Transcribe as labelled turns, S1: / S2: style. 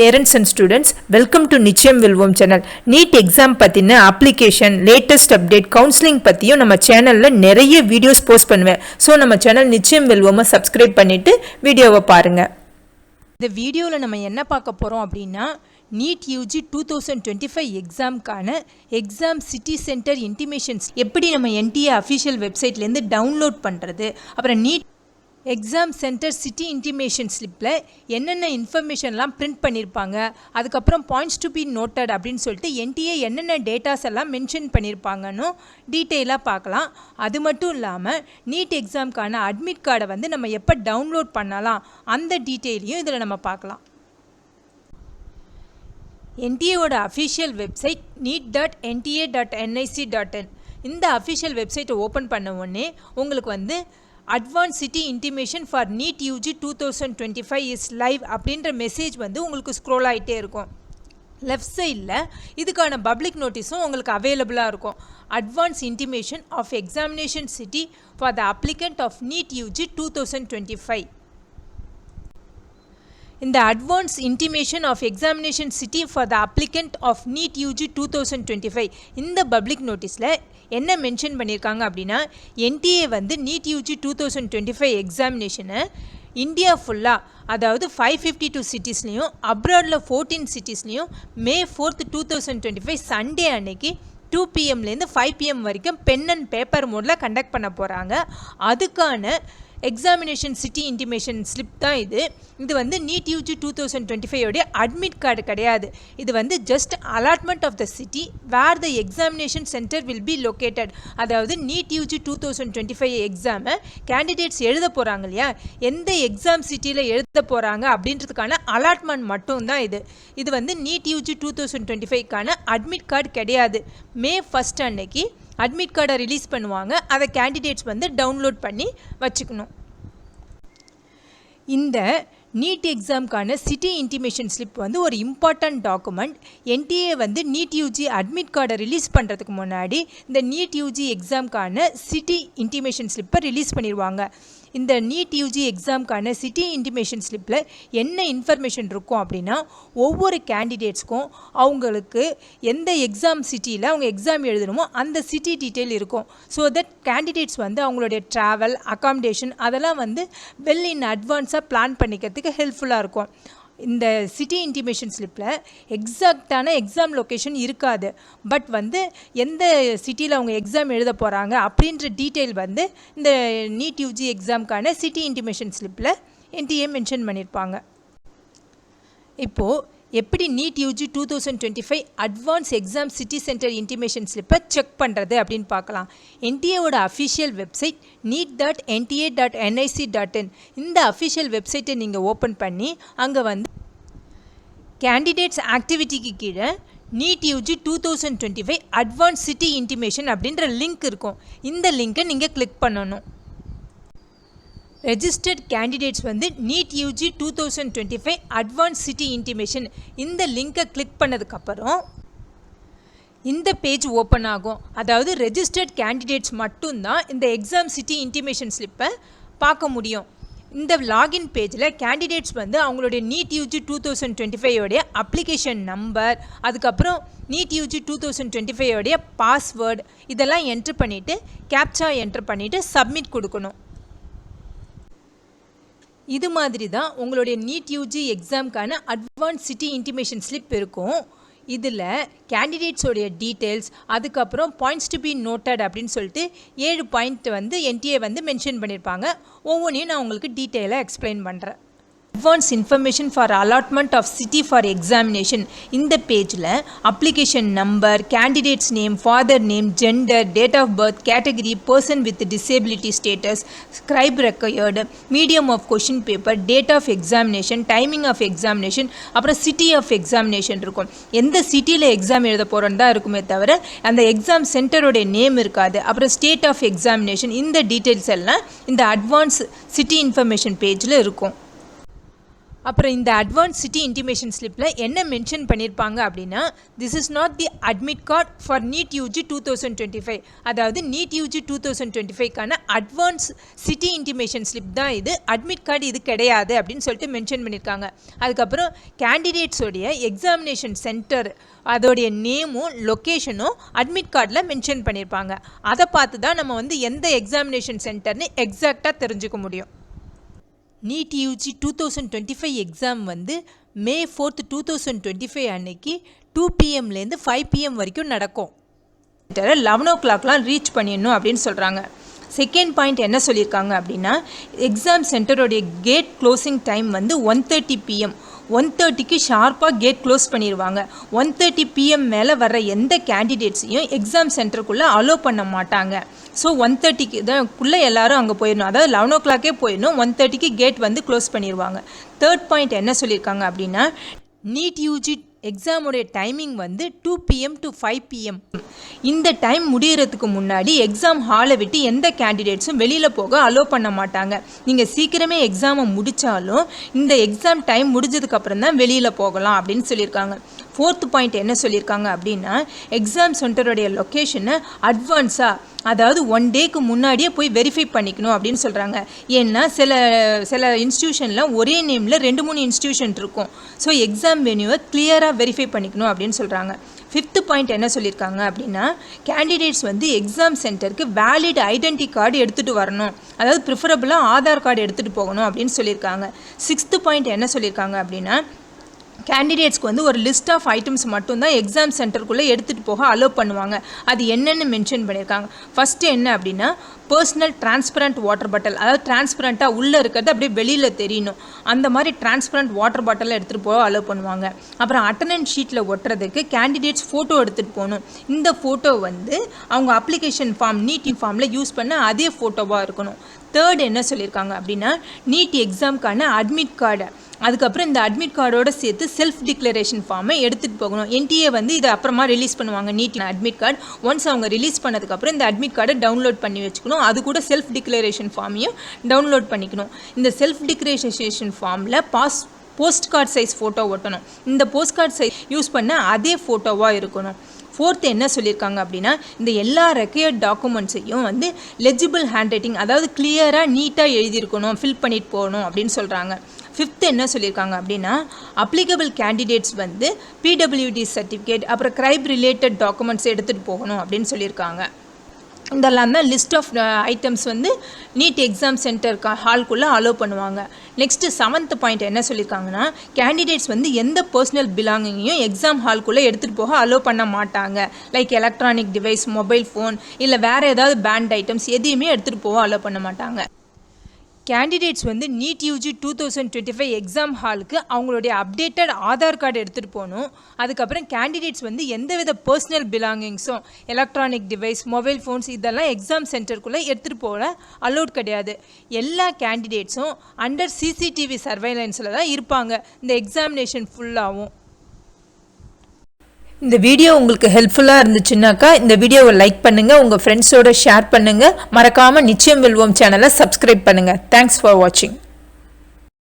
S1: Parents and students, welcome to நிச்சயம் வெல்வோம் channel. NEET exam பத்தின அப்ளிகேஷன், லேட்டஸ்ட் அப்டேட், கவுன்சிலிங் பத்தியும் நம்ம சேனல்ல நிறைய வீடியோஸ் போஸ்ட் பண்ணுவேன். ஸோ நம்ம சேனல் நிச்சயம் வெல்வோமை சப்ஸ்கிரைப் பண்ணிட்டு வீடியோவை பாருங்க. இந்த வீடியோவில் நம்ம என்ன பார்க்க போகிறோம் அப்படின்னா, நீட் யூஜி 2025 எக்ஸாமுக்கான எக்ஸாம் சிட்டி சென்டர் இன்டிமேஷன்ஸ் எப்படி நம்ம என்டிஏ அஃபிஷியல் வெப்சைட்லேருந்து டவுன்லோட் பண்ணுறது, அப்புறம் NEET exam centre city intimation ஸ்லிப்பில் என்னென்ன இன்ஃபர்மேஷன்லாம் பிரிண்ட் பண்ணியிருப்பாங்க, அதுக்கப்புறம் பாயிண்ட்ஸ் டு பி நோட்டட் அப்படின்னு சொல்லிட்டு என்டிஏ என்னென்ன டேட்டாஸ் எல்லாம் மென்ஷன் பண்ணியிருப்பாங்கன்னு டீட்டெயிலாக பார்க்கலாம். அது மட்டும் இல்லாமல் நீட் எக்ஸாமுக்கான அட்மிட் கார்டை வந்து நம்ம எப்போ டவுன்லோட் பண்ணலாம் அந்த டீட்டெயிலையும் இதில் நம்ம பார்க்கலாம். என்டிஏவோட அஃபிஷியல் வெப்சைட் neet.nta.nic.in. இந்த அஃபிஷியல் வெப்சைட்டை ஓப்பன் பண்ண உடனே உங்களுக்கு வந்து advance city intimation for NEET UG 2025 is live அப்படின்ற மெசேஜ் வந்து உங்களுக்கு ஸ்க்ரோல் ஆகிட்டே இருக்கும். லெஃப்ட் சைடில் இதுக்கான பப்ளிக் நோட்டீஸும் உங்களுக்கு அவைலபிளாக இருக்கும். Advance intimation of examination city for the applicant of NEET UG 2025. இந்த advance intimation of examination city for the applicant of NEET UG 2025 இந்த பப்ளிக் நோட்டீஸில் என்ன மென்ஷன் பண்ணியிருக்காங்க அப்படின்னா, என்டிஏ வந்து நீட் யூஜி 2025 எக்ஸாமினேஷனை இந்தியா ஃபுல்லாக, அதாவது 552 சிட்டிஸ்லேயும் அப்ராடில் 14 சிட்டிஸ்லேயும் May 4, 2025 சண்டே அன்னைக்கு 2 PM to 5 PM வரைக்கும் பென் அண்ட் பேப்பர் மோடில் கண்டக்ட் பண்ண போகிறாங்க. அதுக்கான எக்ஸாமினேஷன் சிட்டி இன்டிமேஷன் ஸ்லிப் தான் இது. இது வந்து நீட் யூஜி 2025 உடைய அட்மிட் கார்டு கிடையாது. இது வந்து just allotment of the city where the examination centre will be located. அதாவது நீட் யூஜி 2025 எக்ஸாமை கேண்டிடேட்ஸ் எழுத போகிறாங்க இல்லையா, எந்த எக்ஸாம் சிட்டியில் எழுத போகிறாங்க அப்படின்றதுக்கான அலாட்மெண்ட் மட்டும்தான் இது. இது வந்து நீட் யூஜி 2025க்கான அட்மிட் கார்டு கிடையாது. May 1 அன்னைக்கு அட்மிட் கார்டை ரிலீஸ் பண்ணுவாங்க. அதை கேண்டிடேட்ஸ் வந்து டவுன்லோட் பண்ணி வச்சுக்கணும். இந்த நீட் எக்ஸாமுக்கான சிட்டி இன்டிமேஷன் ஸ்லிப் வந்து ஒரு இம்பார்ட்டண்ட் டாக்குமெண்ட். என்டிஏ வந்து நீட் யூஜி அட்மிட் கார்டை ரிலீஸ் பண்ணுறதுக்கு முன்னாடி இந்த நீட் யூஜி எக்ஸாமுக்கான சிட்டி இன்டிமேஷன் ஸ்லிப்பை ரிலீஸ் பண்ணிடுவாங்க. இந்த நீட் யூஜி எக்ஸாமுக்கான சிட்டி இன்டிமேஷன் ஸ்லிப்பில் என்ன இன்ஃபர்மேஷன் இருக்கும் அப்படின்னா, ஒவ்வொரு கேண்டிடேட்ஸ்க்கும் அவங்களுக்கு எந்த எக்ஸாம் சிட்டியில் அவங்க எக்ஸாம் எழுதணுமோ அந்த சிட்டி டீட்டெயில் இருக்கும். ஸோ தட் கேண்டிடேட்ஸ் வந்து அவங்களுடைய ட்ராவல், அகாமடேஷன் அதெல்லாம் வந்து வெல் இன் அட்வான்ஸாக பிளான் பண்ணிக்கிறதுக்கு ஹெல்ப்ஃபுல்லாக இருக்கும். இந்த சிட்டி இன்டிமேஷன் ஸ்லிப்பில் எக்ஸாக்டான எக்ஸாம் லொக்கேஷன் இருக்காது. பட் வந்து எந்த சிட்டியில் அவங்க எக்ஸாம் எழுத போகிறாங்க அப்படின்ற டீட்டெயில் வந்து இந்த நீட் யூஜி எக்ஸாமுக்கான சிட்டி இன்டிமேஷன் ஸ்லிப்பில் என்டிஏ மென்ஷன் பண்ணியிருப்பாங்க. இப்போது எப்படி NEET UG 2025 advance exam city centre intimation ஸ்லிப்பை செக் பண்ணுறது அப்படின்னு பார்க்கலாம். என்டிஏவோட அஃபிஷியல் வெப்சைட் neet.nta.nic.in. இந்த அஃபிஷியல் வெப்சைட்டை நீங்கள் ஓப்பன் பண்ணி அங்கே வந்து கேண்டிடேட்ஸ் ஆக்டிவிட்டிக்கு கீழே NEET UG 2025 advance city intimation அப்படின்ற லிங்க் இருக்கும். இந்த லிங்க்கை நீங்கள் கிளிக் பண்ணணும். ரெஜிஸ்டர்ட் கேண்டிடேட்ஸ் வந்து NEET UG 2025 advance city intimation இந்த லிங்கை கிளிக் பண்ணதுக்கப்புறம் இந்த பேஜ் ஓப்பன் ஆகும். அதாவது ரெஜிஸ்டர்ட் கேண்டிடேட்ஸ் மட்டும்தான் இந்த எக்ஸாம் சிட்டி இன்டிமேஷன் ஸ்லிப்பை பார்க்க முடியும். இந்த லாகின் பேஜில் கேண்டிடேட்ஸ் வந்து அவங்களுடைய நீட் யூஜி 2025 உடைய அப்ளிகேஷன் நம்பர், அதுக்கப்புறம் நீட் யூஜி 2025 உடைய பாஸ்வேர்டு இதெல்லாம் என்ட்ரு பண்ணிவிட்டு கேப்சா என்ட்ரு பண்ணிவிட்டு சப்மிட் கொடுக்கணும். இது மாதிரி தான் உங்களுடைய நீட் யூஜி எக்ஸாமுக்கான அட்வான்ஸ் சிட்டி இன்டிமேஷன் ஸ்லிப் இருக்கும். இதில் கேண்டிடேட்ஸோடைய டீட்டெயில்ஸ், அதுக்கப்புறம் பாயிண்ட்ஸ் டு பி நோட்டட் அப்படின்னு சொல்லிட்டு 7 பாயிண்ட் வந்து என்டிஏ வந்து மென்ஷன் பண்ணியிருப்பாங்க. ஒவ்வொன்றையும் நான் உங்களுக்கு டீட்டெயிலாக எக்ஸ்பிளைன் பண்ணுறேன். Advance information for allotment of city for examination இந்த பேஜில் application number, candidates name, father name, gender, date of birth, category, person with disability status, scribe required, medium of question paper, date of examination, timing of examination, அப்புறம் city of examination இருக்கும். எந்த சிட்டியில் exam எழுத போகிறோன்னு தான் இருக்குமே தவிர அந்த எக்ஸாம் சென்டருடைய நேம் இருக்காது. அப்புறம் ஸ்டேட் ஆஃப் எக்ஸாமினேஷன் இந்த டீட்டெயில்ஸ் எல்லாம் இந்த அட்வான்ஸ் சிட்டி இன்ஃபர்மேஷன் பேஜில் இருக்கும். அப்புறம் இந்த அட்வான்ஸ் சிட்டி இன்டிமேஷன் ஸ்லிப்பில் என்ன மென்ஷன் பண்ணியிருப்பாங்க அப்படின்னா, this is not the admit card for NEET UG 2025. அதாவது நீட் யூஜி 2025க்கான அட்வான்ஸ் சிட்டி இன்டிமேஷன் ஸ்லிப் தான் இது, அட்மிட் கார்டு இது கிடையாது அப்படின்னு சொல்லிட்டு மென்ஷன் பண்ணியிருக்காங்க. அதுக்கப்புறம் கேண்டிடேட்ஸோடைய எக்ஸாமினேஷன் சென்டர் அதோடைய நேமும் லொக்கேஷனும் அட்மிட் கார்டில் மென்ஷன் பண்ணியிருப்பாங்க. அதை பார்த்து தான் நம்ம வந்து எந்த எக்ஸாமினேஷன் சென்டர்னு எக்ஸாக்டாக தெரிஞ்சுக்க முடியும். நீட் யூஜி 2025 எக்ஸாம் வந்து May 4, 2025 அன்னைக்கு 2 PM-லேருந்து 5 PM வரைக்கும் நடக்கும். 11 o'clockலாம் ரீச் பண்ணிடணும் அப்படின்னு சொல்கிறாங்க. செகண்ட் பாயிண்ட் என்ன சொல்லியிருக்காங்க அப்படின்னா, எக்ஸாம் சென்டரோடைய கேட் க்ளோசிங் டைம் வந்து 1:30 PM. 1:30க்கு ஷார்ப்பாக கேட் க்ளோஸ் பண்ணிடுவாங்க. 1:30 PM மேலே வர்ற எந்த கேண்டிடேட்ஸையும் எக்ஸாம் சென்டருக்குள்ளே அலோவ் பண்ண மாட்டாங்க. ஸோ 1:30க்கு தான்க்குள்ளே எல்லோரும் அங்கே போயிடணும். அதாவது 11 o'clock போயிடணும். 1:30க்கு கேட் வந்து க்ளோஸ் பண்ணிடுவாங்க. தேர்ட் பாயிண்ட் என்ன சொல்லியிருக்காங்க அப்படின்னா, நீட் யூஜி எக்ஸாமுடைய டைமிங் வந்து 2 PM to 5 PM. இந்த டைம் முடிகிறதுக்கு முன்னாடி எக்ஸாம் ஹாலை விட்டு எந்த கேண்டிடேட்ஸும் வெளியில் போக அலோவ் பண்ண மாட்டாங்க. நீங்கள் சீக்கிரமே எக்ஸாமை முடித்தாலும் இந்த எக்ஸாம் டைம் முடிஞ்சதுக்கப்புறம் தான் வெளியில் போகலாம் அப்படின்னு சொல்லியிருக்காங்க. ஃபோர்த் பாயிண்ட் என்ன சொல்லியிருக்காங்க அப்படின்னா, எக்ஸாம் சென்டருடைய லொக்கேஷனை அட்வான்ஸாக, அதாவது 1 டேக்கு முன்னாடியே போய் வெரிஃபை பண்ணிக்கணும் அப்படின்னு சொல்கிறாங்க. ஏன்னா சில இன்ஸ்டியூஷனில் ஒரே நேமில் 2-3 இன்ஸ்டியூஷன் இருக்கும். ஸோ எக்ஸாம் வென்யூவை கிளியராக வெரிஃபை பண்ணிக்கணும் அப்படின்னு சொல்கிறாங்க. ஃபிஃப்த்து பாயிண்ட் என்ன சொல்லியிருக்காங்க அப்படின்னா, கேண்டிடேட்ஸ் வந்து எக்ஸாம் சென்டருக்கு வேலிட் ஐடென்டி கார்டு எடுத்துகிட்டு வரணும், அதாவது ப்ரிஃபரபுளாக ஆதார் கார்டு எடுத்துகிட்டு போகணும் அப்படின்னு சொல்லியிருக்காங்க. சிக்ஸ்த்து பாயிண்ட் என்ன சொல்லியிருக்காங்க அப்படின்னா, கேண்டிடேட்ஸ்க்கு வந்து ஒரு லிஸ்ட் ஆஃப் ஐட்டம்ஸ் மட்டும்தான் எக்ஸாம் சென்டருக்குள்ளே எடுத்துகிட்டு போக அலோவ் பண்ணுவாங்க. அது என்னென்னு மென்ஷன் பண்ணியிருக்காங்க. ஃபஸ்ட்டு என்ன அப்படின்னா, பர்சனல் டிரான்ஸ்பரண்ட் வாட்டர் பாட்டில், அதாவது டிரான்ஸ்பரண்ட்டாக உள்ளே இருக்கிறது அப்படியே வெளியில் தெரியணும், அந்த மாதிரி டிரான்ஸ்பரண்ட் வாட்டர் பாட்டிலை எடுத்துகிட்டு போக அலோவ் பண்ணுவாங்க. அப்புறம் அட்டண்டன்ஸ் ஷீட்டில் ஒட்டுறதுக்கு கேண்டிடேட்ஸ் ஃபோட்டோ எடுத்துகிட்டு போகணும். இந்த ஃபோட்டோ வந்து அவங்க அப்ளிகேஷன் ஃபார்ம் நீட் ஃபார்மில் யூஸ் பண்ண அதே ஃபோட்டோவாக இருக்கணும். தேர்ட் என்ன சொல்லியிருக்காங்க அப்படின்னா, நீட் எக்ஸாமுக்கான அட்மிட் கார்டு, அதுக்கப்புறம் இந்த அட்மிட் கார்டோடு சேர்த்து செல்ஃப் டிக்ளரேஷன் ஃபார்மை எடுத்துகிட்டு போகணும். என்டிஏ வந்து இதை அப்புறமா ரிலீஸ் பண்ணுவாங்க. நீட் அட்மிட் கார்டு ஒன்ஸ் அவங்க ரிலீஸ் பண்ணதுக்கப்புறம் இந்த அட்மிட் கார்டை டவுன்லோட் பண்ணி வச்சுக்கணும். அது கூட செல்ஃப் டிக்ளரேஷன் ஃபார்மையும் டவுன்லோட் பண்ணிக்கணும். இந்த செல்ஃப் டிக்ளரேஷன் ஃபார்மில் போஸ்ட் கார்டு சைஸ் ஃபோட்டோ ஒட்டணும். இந்த போஸ்ட் கார்டு சைஸ் யூஸ் பண்ண அதே ஃபோட்டோவாக இருக்கணும். ஃபோர்த்து என்ன சொல்லியிருக்காங்க அப்படின்னா, இந்த எல்லா ரெக்கையர்ட் டாக்குமெண்ட்ஸையும் வந்து லெஜிபிள் ஹேண்ட் ரைட்டிங், அதாவது கிளியராக நீட்டாக எழுதியிருக்கணும், ஃபில் பண்ணிட்டு போகணும் அப்படின்னு சொல்கிறாங்க. ஃபிஃப்த்து என்ன சொல்லியிருக்காங்க அப்படின்னா, அப்ளிகபிள் கேண்டிடேட்ஸ் வந்து PWD சர்டிஃபிகேட், அப்புறம் கிரைம் ரிலேட்டட் டாக்குமெண்ட்ஸ் எடுத்துகிட்டு போகணும் அப்படின்னு சொல்லியிருக்காங்க. இதெல்லாம் தான் லிஸ்ட் ஆஃப் ஐட்டம்ஸ் வந்து நீட் எக்ஸாம் சென்டர் ஹால்குள்ளே அலோவ் பண்ணுவாங்க. நெக்ஸ்ட்டு 7th பாயிண்ட் என்ன சொல்லியிருக்காங்கன்னா, கேண்டிடேட்ஸ் வந்து எந்த பர்சனல் பிலாங்கிங்கையும் எக்ஸாம் ஹால்குள்ளே எடுத்துகிட்டு போக அலோவ் பண்ண மாட்டாங்க. Like electronic device, mobile phone, இல்லை வேறு ஏதாவது பேண்ட் ஐட்டம்ஸ் எதையுமே எடுத்துகிட்டு போக அலோவ் பண்ண மாட்டாங்க. கேண்டிடேட்ஸ் வந்து நீட் யூஜி 2025 எக்ஸாம் ஹாலுக்கு அவங்களுடைய அப்டேட்டட் ஆதார் கார்டு எடுத்துகிட்டு போகணும். அதுக்கப்புறம் கேண்டிடேட்ஸ் வந்து எந்தவித பர்சனல் பிலாங்கிங்ஸும், எலக்ட்ரானிக் டிவைஸ், மொபைல் ஃபோன்ஸ் இதெல்லாம் எக்ஸாம் சென்டருக்குள்ளே எடுத்துகிட்டு போக அலோட் கிடையாது. எல்லா கேண்டிடேட்ஸும் அண்டர் CCTV சர்வைலன்ஸில் தான் இருப்பாங்க இந்த எக்ஸாமினேஷன் ஃபுல்லாகவும். இந்த வீடியோ உங்களுக்கு ஹெல்ப்ஃபுல்லாக இருந்துச்சுன்னாக்கா இந்த வீடியோவை லைக் பண்ணுங்கள், உங்கள் ஃப்ரெண்ட்ஸோட ஷேர் பண்ணுங்கள், மறக்காமல் நிச்சயம் வெல்வோம் சேனலை சப்ஸ்கிரைப் பண்ணுங்கள். தேங்க்ஸ் ஃபார் வாட்சிங்.